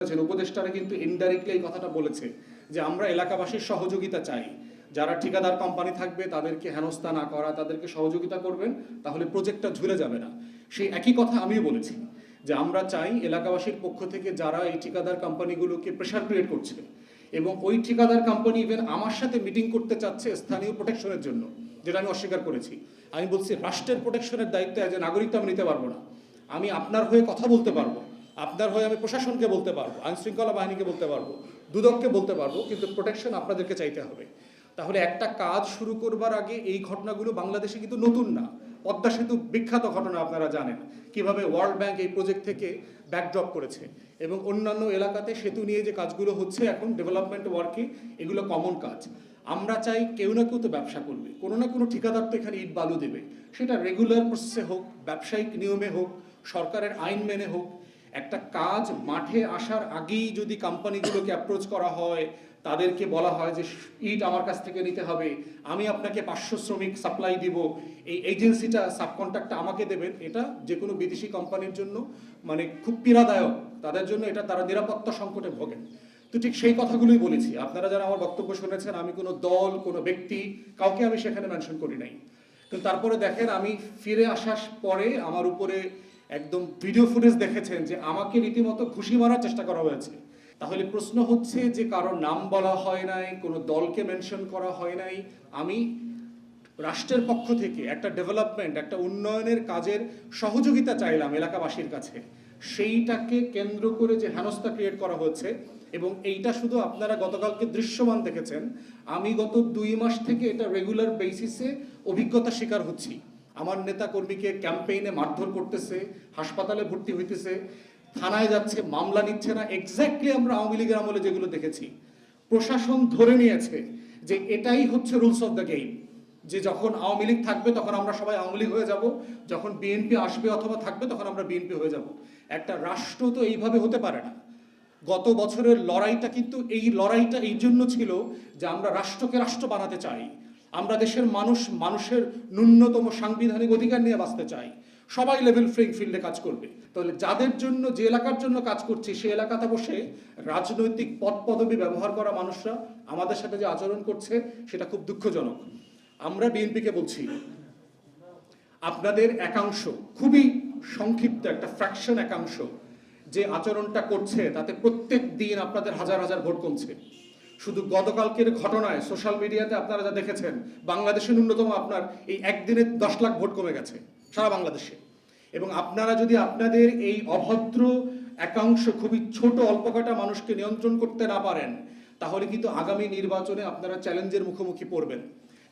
উপদেষ্টারা কিন্তু ইনডাইরেক্টলি এই কথাটা বলেছে যে আমরা এলাকাবাসীর সহযোগিতা চাই, যারা ঠিকাদার কোম্পানি থাকবে তাদেরকে হেনস্থা না করা, তাদেরকে সহযোগিতা করবেন, তাহলে প্রজেক্টটা ঝুলে যাবে না। সেই একই কথা আমিও বলেছি যে আমরা চাই এলাকাবাসীর পক্ষ থেকে যারা এই ঠিকাদার কোম্পানিগুলোকে প্রেশার ক্রিয়েট করছে এবং ওই ঠিকাদার কোম্পানি ইভেন আমার সাথে মিটিং করতে চাচ্ছে স্থানীয় প্রোটেকশনের জন্য, যেটা আমি অস্বীকার করেছি। আমি বলছি রাষ্ট্রের প্রোটেকশনের দায়িত্ব এজ এ নাগরিক তো আমি নিতে পারবো না। আমি আপনার হয়ে কথা বলতে পারবো, আপনার হয়ে আমি প্রশাসনকে বলতে পারবো, আইন শৃঙ্খলা বাহিনীকে বলতে পারবো, দুদককে বলতে পারবো, কিন্তু প্রোটেকশন আপনাদেরকে চাইতে হবে। তাহলে একটা কাজ শুরু করবার আগে এই ঘটনাগুলো বাংলাদেশে কিন্তু নতুন না। পদ্মা সেতু বিখ্যাত ঘটনা, আপনারা জানেন কিভাবে ওয়ার্ল্ড ব্যাংক এই প্রজেক্ট থেকে ব্যাকড্রপ করেছে এবং অন্যান্য এলাকাতে সেতু নিয়ে যে কাজগুলো হচ্ছে এখন ডেভেলপমেন্ট ওয়ার্কে, এগুলো কমন কাজ। আমরা চাই কেউ না কেউ তো ব্যবসা করবে, কোনো না কোনো ঠিকাদার তো এখানে ইট বালু দেবে, সেটা রেগুলার প্রসেসে হোক, ব্যবসায়িক নিয়মে হোক, সরকারের আইন মেনে হোক। একটা কাজ মাঠে আসার আগেই যদি কোম্পানিগুলোকে অ্যাপ্রোচ করা হয়, তাদেরকে বলা হয় যে ইট আমার কাছ থেকে নিতে হবে, আমি আপনাকে 500 শ্রমিক সাপ্লাই দিব, এই এজেন্সিটা সাবকন্ট্রাক্টটা আমাকে দেবেন, এটা যে কোনো বিদেশি কোম্পানির জন্য মানে খুব পীড়াদায়ক। তাদের জন্য এটা তারা নিরাপত্তা সংকটে ভোগেন। তো ঠিক সেই কথাগুলোই বলেছি। আপনারা যারা আমার বক্তব্য শুনেছেন, আমি কোনো দল, কোনো ব্যক্তি, কাউকে আমি সেখানে মেনশন করি নাই। কিন্তু তারপরে দেখেন, আমি ফিরে আসার পরে আমার উপরে একদম ভিডিও ফুটেজ দেখেছেন যে আমাকে রীতিমতো ঘুষি মারার চেষ্টা করা হয়েছে। তাহলে প্রশ্ন হচ্ছে যে কারোর নাম বলা হয় নাই, কোনো দলকে মেনশন করা হয় নাই। আমি রাষ্ট্রের পক্ষ থেকে একটা ডেভেলপমেন্ট, একটা উন্নয়নের কাজের সহযোগিতা চাইলাম এলাকাবাসীর কাছে। সেইটাকে কেন্দ্র করে যে হেনস্থা ক্রিয়েট করা হচ্ছে, এবং এইটা শুধু আপনারা গতকালকে দৃশ্যমান দেখেছেন, আমি গত 2 মাস থেকে এটা রেগুলার বেসিসে অভিজ্ঞতা শিকার হচ্ছি। আমার নেতা কর্মীকে ক্যাম্পেইনে মারধর করতেছে, হাসপাতালে ভর্তি হইতেছে, থানায় যাচ্ছে, মামলা নিচ্ছে না। এক্স্যাক্টলি আমরা আওয়ামী লীগের আমলে যেগুলো দেখেছি। প্রশাসন ধরে নিয়েছে যে এটাই হচ্ছে রুলস অফ দ্য গেম, যে যখন আওয়ামী লীগ থাকবে তখন আমরা সবাই আওয়ামী লীগ হয়ে যাব, যখন বিএনপি আসবে অথবা থাকবে তখন আমরা বিএনপি হয়ে যাব। একটা রাষ্ট্র তো এইভাবে হতে পারে না। গত বছরের লড়াইটা কিন্তু এই লড়াইটা এই জন্য ছিল যে আমরা রাষ্ট্রকে রাষ্ট্র বানাতে চাই। আমরা দেশের মানুষের ন্যূনতম সাংবিধানিক অধিকার নিয়ে বাঁচতে চাই। সবাই লেভেল প্লেইং ফিল্ডে কাজ করবে। তাহলে যাদের জন্য, যে এলাকার জন্য কাজ করছি, সেই এলাকাতে বসে রাজনৈতিক পদ পদবি ব্যবহার করা মানুষরা আমাদের সাথে যে আচরণ করছে, সেটা খুব দুঃখজনক। আমরা বিএনপিকে বলছি, আপনাদের একাংশ, খুবই সংক্ষিপ্ত একটা ফ্র্যাকশন একাংশ যে আচরণটা করছে, তাতে প্রত্যেক দিন আপনাদের হাজার হাজার ভোট কমছে। শুধু গতকালকের ঘটনায় সোশ্যাল মিডিয়াতে আপনারা যা দেখেছেন, বাংলাদেশে ন্যূনতম আপনার এই একদিনে 10 লাখ ভোট কমে গেছে সারা বাংলাদেশে। এবং আপনারা যদি আপনাদের এই অভদ্র একাংশ, খুবই ছোট অল্প কটা মানুষকে নিয়ন্ত্রণ করতে না পারেন, তাহলে কিন্তু আগামী নির্বাচনে আপনারা চ্যালেঞ্জের মুখোমুখি পড়বেন।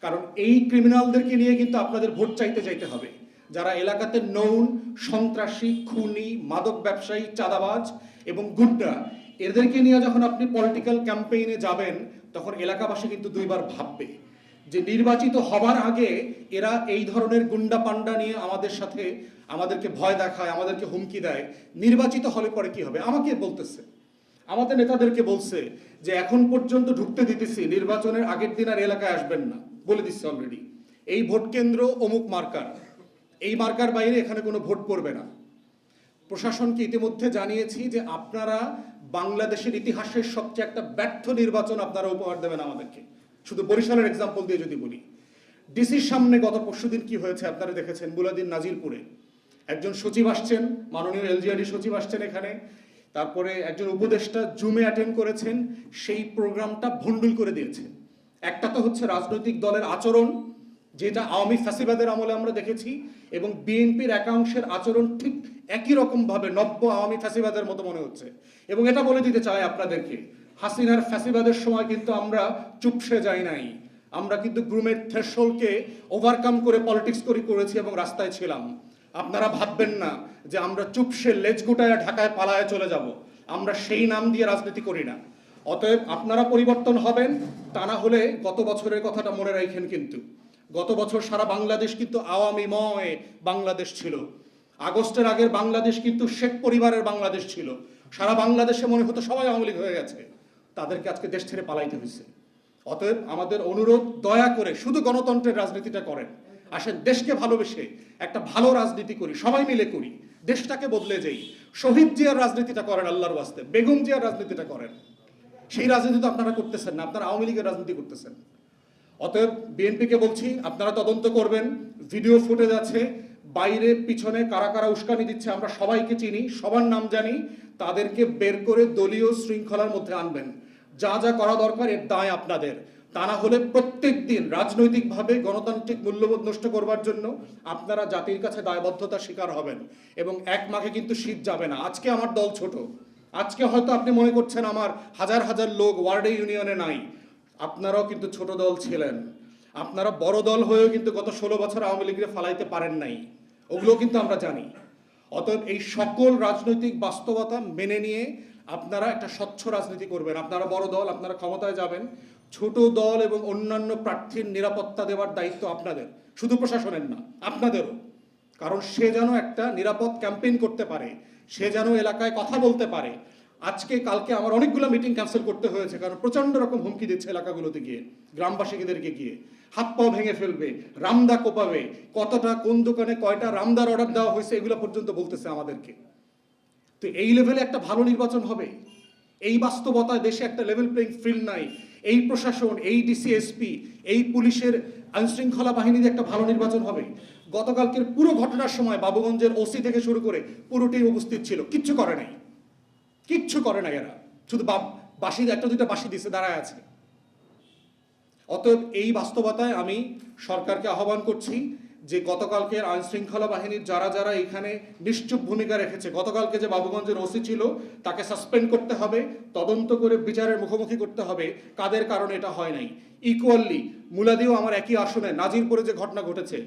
কারণ এই ক্রিমিনালদেরকে নিয়ে কিন্তু আপনাদের ভোট চাইতে হবে, যারা এলাকাতে নৌন, সন্ত্রাসী, খুনি, মাদক ব্যবসায়ী, চাঁদাবাজ এবং গুন্ডা। এদেরকে নিয়ে যখন আপনি পলিটিক্যাল ক্যাম্পেইনে যাবেন, তখন এলাকাবাসী কিন্তু 2 বার ভাববে যে নির্বাচিত হবার আগে এরা এই ধরনের গুন্ডা পান্ডা নিয়ে আমাদেরকে ভয় দেখায়, আমাদেরকে হুমকি দেয়। নির্বাচিত হলে পরে কি হবে? আমাকে বলতেছে, আমাদের নেতাদেরকে বলছে যে এখন পর্যন্ত ঢুকতে দিতেছি, নির্বাচনের আগের দিন আর এলাকায় আসবেন না, বলে দিচ্ছে অলরেডি। এই ভোট কেন্দ্র অমুক মার্কার, এই মার্কার বাইরে এখানে কোনো ভোট পড়বে না। প্রশাসনকে ইতিমধ্যে জানিয়েছি যে আপনারা বাংলাদেশের ইতিহাসের সবচেয়ে একটা ব্যর্থ নির্বাচন আপনারা উপহার দেবেন আমাদেরকে। শুধু বরিশালের এক্সাম্পল দিয়ে যদি বলি, ডিসির সামনে গত পরশুদিন কি হয়েছে আপনারা দেখেছেন। বুলাদিন নাজিরপুরে একজন সচিব আসছেন, মাননীয় এলজিআরডি সচিব আসছেন এখানে, তারপরে একজন উপদেষ্টা জুমে অ্যাটেন্ড করেছেন, সেই প্রোগ্রামটা ভণ্ডুল করে দিয়েছে। একটা তো হচ্ছে রাজনৈতিক দলের আচরণ, যেটা আওয়ামী ফ্যাসিবাদের আমলে আমরা দেখেছি, এবং বিএনপির একাংশের আচরণ ঠিক একই রকমভাবে নব্য আওয়ামী ফ্যাসিবাদের মতো মনে হচ্ছে। এবং এটা বলে দিতে চাই আপনাদেরকে, হাসিনার ফ্যাসিবাদের সময় কিন্তু আমরা চুপসে যাই নাই। আমরা কিন্তু গ্রুমের থ্রেশহোল্ডকে ওভারকাম করে পলিটিক্স করেছি এবং রাস্তায় ছিলাম। আপনারা ভাববেন না যে আমরা চুপসে লেজ গুটায় ঢাকায় পালায় চলে যাব। আমরা সেই নাম দিয়ে রাজনীতি করি না। অতএব আপনারা পরিবর্তন হবেন, তা না হলে গত বছরের কথাটা মনে রাখেন। কিন্তু গত বছর সারা বাংলাদেশ কিন্তু আওয়ামীময় বাংলাদেশ ছিল। আগস্টের আগের বাংলাদেশ কিন্তু শেখ পরিবারের বাংলাদেশ ছিল। সারা বাংলাদেশে মনে হতো সবাই আওয়ামী লীগ হয়ে গেছে, তাদেরকে আজকে দেশ ছেড়ে পালাইতে হয়েছে। অতএব আমাদের অনুরোধ, দয়া করে শুধু গণতন্ত্রের রাজনীতিটা করেন। আসেন দেশকে ভালোবেসে একটা ভালো রাজনীতি করি, সবাই মিলে করি, দেশটাকে বদলে যাই। শহীদ জিয়ার রাজনীতিটা করেন আল্লাহর ওয়াস্তে, বেগম জিয়ার রাজনীতিটা করেন। সেই রাজনীতি তো আপনারা করতেছেন না, আপনারা আওয়ামী লীগের রাজনীতি করতেছেন। অতএব বিএনপিকে বলছি, আপনারা তদন্ত করবেন। ভিডিও ফুটেজ আছে, বাইরে পিছনে কারা কারা উস্কানি দিচ্ছে আমরা সবাইকে চিনি, সবার নাম জানি। তাদেরকে বের করে দলীয় শৃঙ্খলার মধ্যে আনবেন। যা যা করা দরকার এর দায় আপনাদের। তা না হলে প্রত্যেক দিন রাজনৈতিকভাবে গণতান্ত্রিক মূল্যবোধ নষ্ট করবার জন্য আপনারা জাতির কাছে দায়বদ্ধতা স্বীকার হবেন। এবং এক মাঘে কিন্তু শীত যাবে না। আজকে আমার দল ছোট, আজকে হয়তো আপনি মনে করছেন আমার হাজার হাজার লোক ওয়ার্ডে ইউনিয়নে নাই, আপনারাও কিন্তু ছোট দল ছিলেন। আপনারা বড় দল হয়েও কিন্তু গত 16 বছর আওয়ামী লীগের ফালাইতে পারেন নাই, ওগুলো কিন্তু আমরা জানি। অতএব এই সকল রাজনৈতিক বাস্তবতা মেনে নিয়ে আপনারা একটা স্বচ্ছ রাজনীতি করবেন। আপনারা বড় দল, আপনারা ক্ষমতায় যাবেন, ছোট দল এবং অন্যান্য প্রার্থীর নিরাপত্তা দেওয়ার দায়িত্ব আপনাদের, শুধু প্রশাসনের না, আপনাদেরও। কারণ সে যেন একটা নিরাপদ ক্যাম্পেইন করতে পারে, সে যেন এলাকায় কথা বলতে পারে। আজকে কালকে আমার অনেকগুলো মিটিং ক্যান্সেল করতে হয়েছে, কারণ প্রচণ্ড রকম হুমকি দিচ্ছে এলাকাগুলোতে গিয়ে, গ্রামবাসীদেরকে গিয়ে হাত পাও ভেঙে ফেলবে, রামদা কোপাবে, কতটা কোন দোকানে কয়টা রামদার অর্ডার দেওয়া হয়েছে এগুলো পর্যন্ত বলতেছে আমাদেরকে। তো এই লেভেলে একটা ভালো নির্বাচন হবে? এই বাস্তবতায় দেশে একটা লেভেল প্লেইং ফিল্ড নাই। এই প্রশাসন, এই ডিসিএসপি, এই পুলিশের আইনশৃঙ্খলা বাহিনী দিয়ে একটা ভালো নির্বাচন হবে? গতকালকের পুরো ঘটনার সময় বাবুগঞ্জের ওসি থেকে শুরু করে পুরোটাই উপস্থিত ছিল, কিচ্ছু করে নাই, কিচ্ছু করে নাই এরা, শুধু বাঁশি একটা দুইটা বাঁশি দিছে, দাঁড়ায় আছে। অতএব এই বাস্তবতায় আমি সরকারকে আহ্বান করছি যে গতকালকের আইন শৃঙ্খলা বাহিনীর যারা যারা এখানে নিশ্চুপ ভূমিকা রেখেছে, গতকালকে যে বাবুগঞ্জের ওসি ছিল তাকে সাসপেন্ড করতে হবে, তদন্ত করে বিচারের মুখোমুখি করতে হবে কাদের কারণে এটা হয় নাই। ইকুয়ালি মুলাদিও আমার একই আসনে, নাজিরপুরে যে ঘটনা ঘটেছে,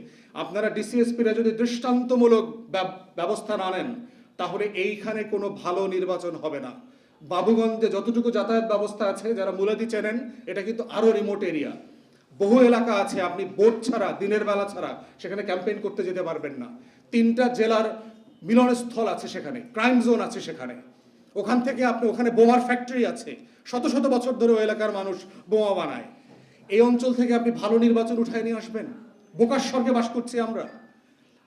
আপনারা ডিসিএসপিরা যদি দৃষ্টান্তমূলক ব্যবস্থা না নেন তাহলে এইখানে কোনো ভালো নির্বাচন হবে না। বাবুগঞ্জে যতটুকু যাতায়াত ব্যবস্থা আছে, যারা মুলাদি চেনেন, এটা কিন্তু আরো রিমোট এরিয়া, বহু এলাকা আছে, আপনি বোট ছাড়া, দিনের বেলা ছাড়া সেখানে ক্যাম্পেইন করতে যেতে পারবেন না। 3টা জেলার মিলনস্থল আছে সেখানে, ক্রাইম জোন আছে সেখানে, ওখান থেকে আপনি, ওখানে বোমার ফ্যাক্টরি আছে, শত শত বছর ধরে ওই এলাকার মানুষ বোমা বানায়। এই অঞ্চল থেকে আপনি ভালো নির্বাচন উঠায় নিয়ে আসবেন? বোকার স্বর্গে বাস করছি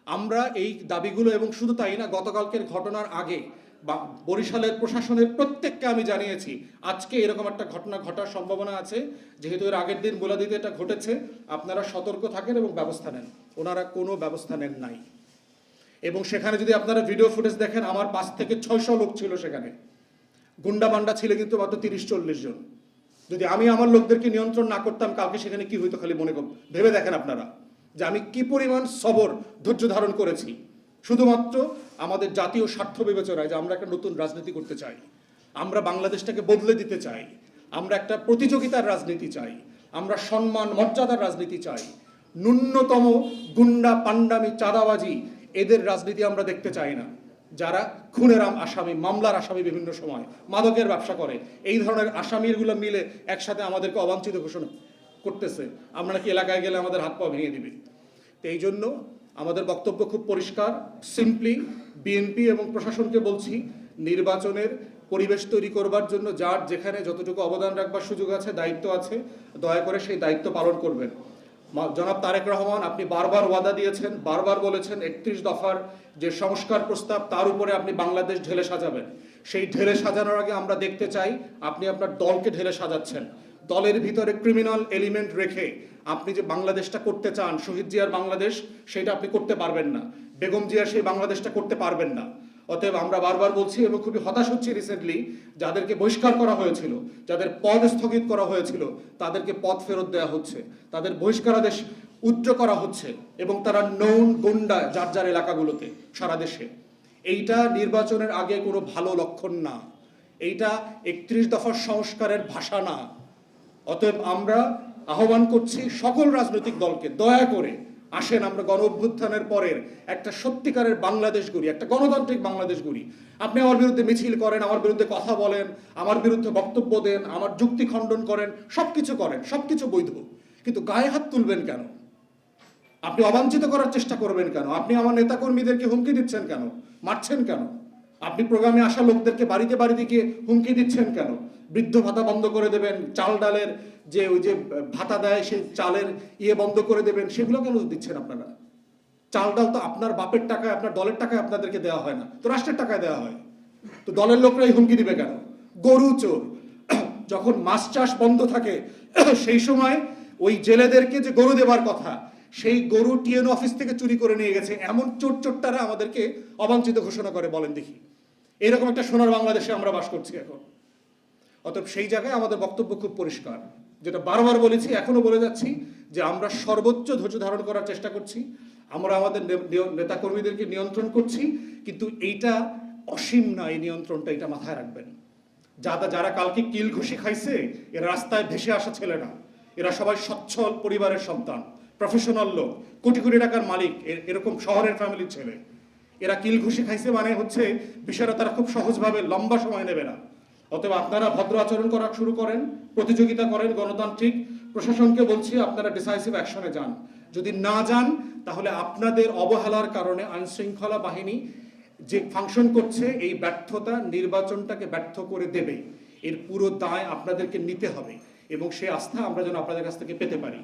আমরা এই দাবিগুলো। এবং শুধু তাই না, গতকালকের ঘটনার আগে বা বরিশালের প্রশাসনের প্রত্যেককে আমি জানিয়েছি আজকে এরকম একটা ঘটনা ঘটার সম্ভাবনা আছে, যেহেতু এর আগের দিন মুলাদিতে এটা ঘটেছে, আপনারা সতর্ক থাকেন এবং ব্যবস্থা নেন। ওনারা কোনো ব্যবস্থা নেন নাই। এবং সেখানে যদি আপনারা ভিডিও ফুটেজ দেখেন, আমার 5 থেকে 600 লোক ছিল সেখানে, গুন্ডা বান্ডা ছিল কিন্তু মাত্র 30-40 জন। যদি আমি আমার লোকদেরকে নিয়ন্ত্রণ না করতাম, কালকে সেখানে কি হইতো খালি মনে ভেবে দেখেন আপনারা, যে আমি কি পরিমাণ সবর ধৈর্য ধারণ করেছি, শুধুমাত্র আমাদের জাতীয় স্বার্থ বিবেচনায় যে আমরা একটা নতুন রাজনীতি করতে চাই, আমরা বাংলাদেশটাকে বদলে দিতে চাই, আমরা একটা প্রতিযোগিতার রাজনীতি চাই, আমরা সম্মান মর্যাদার রাজনীতি চাই। ন্যূনতম গুন্ডা পান্ডামি চাঁদাবাজি এদের রাজনীতি আমরা দেখতে চাই না। যারা খুনের আসামি, মামলার আসামি, বিভিন্ন সময় মাদকের ব্যবসা করে, এই ধরনের আসামিগুলো মিলে একসাথে আমাদেরকে অবাঞ্ছিত ঘোষণা করতেছে, আমরা নাকি এলাকায় গেলে আমাদের হাত পা ভেঙে দিবে। তো এই জন্য আমাদের বক্তব্য খুব পরিষ্কার, সিম্পলি বিএনপি এবং প্রশাসনকে বলছি, নির্বাচনের পরিবেশ তৈরি করবার জন্য যার যেখানে যতটুকু অবদান রাখবার সুযোগ আছে, দায়িত্ব আছে, দয়া করে সেই দায়িত্ব পালন করবেন। জনাব তারেক রহমান, আপনি বারবার ওয়াদা দিয়েছেন, বারবার বলেছেন 31 দফার যে সংস্কার প্রস্তাব তার উপরে আপনি বাংলাদেশ ঢেলে সাজাবেন। সেই ঢেলে সাজানোর আগে আমরা দেখতে চাই আপনি আপনার দলকে ঢেলে সাজাচ্ছেন। দলের ভিতরে ক্রিমিনাল এলিমেন্ট রেখে আপনি যে বাংলাদেশটা করতে চান, শহীদ জিয়ার বাংলাদেশ, সেটা আপনি করতে পারবেন না। বেগম জিয়ার সেই বাংলাদেশটা করতে পারবেন না। অতএব আমরা বারবার বলছি এবং খুবই হতাশ হচ্ছি, রিসেন্টলি যাদেরকে বহিষ্কার করা হয়েছিল, যাদের পদ স্থগিত করা হয়েছিল, তাদেরকে পদ ফেরত দেওয়া হচ্ছে, তাদের বহিষ্কারাদেশ উচ্চ করা হচ্ছে, এবং তারা নৌন গুন্ডা যার যার এলাকাগুলোতে সারা দেশে। এইটা নির্বাচনের আগে কোনো ভালো লক্ষণ না, এইটা 31 দফার সংস্কারের ভাষা না। অতএব আমরা আহ্বান করছি সকল রাজনৈতিক দলকে, দয়া করে আসেন আমরা গণ অভ্যুত্থানের পরের একটা সত্যিকারের বাংলাদেশ গড়ি, একটা গণতান্ত্রিক বাংলাদেশ গড়ি। আপনি আমার বিরুদ্ধে মিছিল করেন, আমার বিরুদ্ধে কথা বলেন, আমার বিরুদ্ধে বক্তব্য দেন, আমার যুক্তি খণ্ডন করেন, সবকিছু করেন, সবকিছু বৈধ, কিন্তু গায়ে হাত তুলবেন কেন? আপনি অবাঞ্ছিত করার চেষ্টা করবেন কেন? আপনি আমার নেতাকর্মীদেরকে হুমকি দিচ্ছেন কেন? মারছেন কেন? আপনি প্রোগ্রামে আসা লোকদেরকে বাড়িতে বাড়িতে গিয়ে হুমকি দিচ্ছেন কেন? বৃদ্ধ ভাতা বন্ধ করে দেবেন, চাল ডালের যে ওই যে ভাতা দেয় সেই চালের বন্ধ করে দেবেন, সেগুলো কেন দিচ্ছেন আপনারা? চাল ডাল তো আপনার বাপের টাকায়, আপনার দলের টাকায় আপনাদেরকে দেওয়া হয় না, তো রাষ্ট্রের টাকায় দেওয়া হয়। তো দলের লোকরাই হুমকি দিবে কেন? গরু চোর, যখন মাছ চাষ বন্ধ থাকে সেই সময় ওই জেলেদেরকে যে গরু দেবার কথা, সেই গরু টিএনও অফিস থেকে চুরি করে নিয়ে গেছে, এমন চোর চোরটারা আমাদেরকে অবাঞ্ছিত ঘোষণা করে, বলেন দেখি। এরকম একটা সোনার বাংলাদেশে আমরা বাস করছি এখন। অতএব সেই জায়গায় আমাদের বক্তব্য খুব পরিষ্কার, যেটা বারবার বলেছি, এখনো বলে যাচ্ছি, যে আমরা সর্বোচ্চ ধৈর্য ধারণ করার চেষ্টা করছি, আমরা আমাদের নেতাকর্মীদেরকে নিয়ন্ত্রণ করছি, কিন্তু এইটা অসীম না, এই নিয়ন্ত্রণটা, এটা মাথায় রাখবেন। যারা কালকে কিল ঘুষি খাইছে, এরা রাস্তায় ভেসে আসা ছেলে না, এরা সবাই সচ্ছল পরিবারের সন্তান, প্রফেশনাল লোক, কোটি কোটি টাকার মালিক, এরকম শহরের ফ্যামিলির ছেলে। এরা কিল ঘুষি খাইছে মানে হচ্ছে বিষয়টা তারা খুব সহজভাবে লম্বা সময় নেবে না। অতএব আপনারা ভদ্র আচরণ করা শুরু করেন, প্রতিযোগিতা করেন, গণতান্ত্রিক। প্রশাসনকে বলছি আপনারা ডিসাইসিভ অ্যাকশনে যান। যদি না যান তাহলে আপনাদের অবহেলার কারণে আইনশৃঙ্খলা বাহিনী যে ফাংশন করছে, এই ব্যর্থতা নির্বাচনটাকে ব্যর্থ করে দেবে। এর পুরো দায় আপনাদেরকে নিতে হবে এবং সেই আস্থা আমরা যেন আপনাদের কাছ থেকে পেতে পারি।